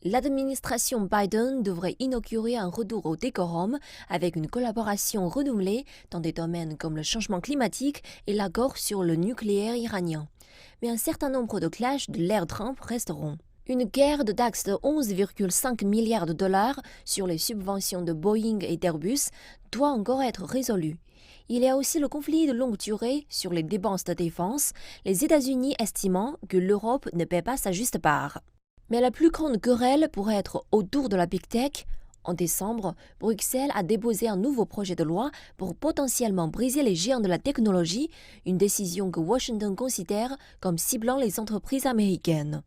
L'administration Biden devrait inaugurer un retour au décorum avec une collaboration renouvelée dans des domaines comme le changement climatique et l'accord sur le nucléaire iranien. Mais un certain nombre de clashs de l'ère Trump resteront. Une guerre de taxes de 11,5 milliards de dollars sur les subventions de Boeing et d'Airbus doit encore être résolue. Il y a aussi le conflit de longue durée sur les dépenses de défense, les États-Unis estimant que l'Europe ne paie pas sa juste part. Mais la plus grande querelle pourrait être autour de la Big Tech. En décembre, Bruxelles a déposé un nouveau projet de loi pour potentiellement briser les géants de la technologie, une décision que Washington considère comme ciblant les entreprises américaines.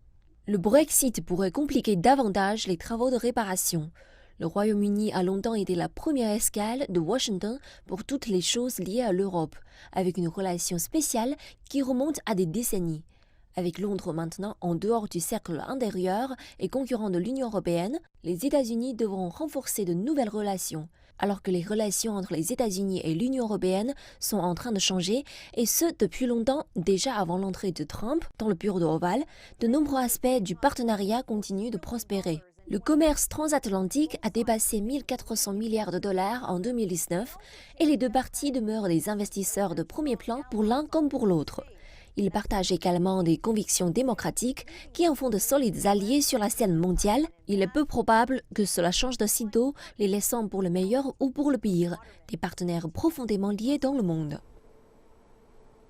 Le Brexit pourrait compliquer davantage les travaux de réparation. Le Royaume-Uni a longtemps été la première escale de Washington pour toutes les choses liées à l'Europe, avec une relation spéciale qui remonte à des décennies. Avec Londres maintenant en dehors du cercle intérieur et concurrent de l'Union européenne, les États-Unis devront renforcer de nouvelles relations. Alors que les relations entre les États-Unis et l'Union européenne sont en train de changer, et ce depuis longtemps, déjà avant l'entrée de Trump dans le bureau de Oval, de nombreux aspects du partenariat continuent de prospérer. Le commerce transatlantique a dépassé 1400 milliards de dollars en 2019 et les deux parties demeurent des investisseurs de premier plan pour l'un comme pour l'autre. Ils partagent également des convictions démocratiques qui en font de solides alliés sur la scène mondiale. Il est peu probable que cela change de sitôt, les laissant pour le meilleur ou pour le pire, des partenaires profondément liés dans le monde.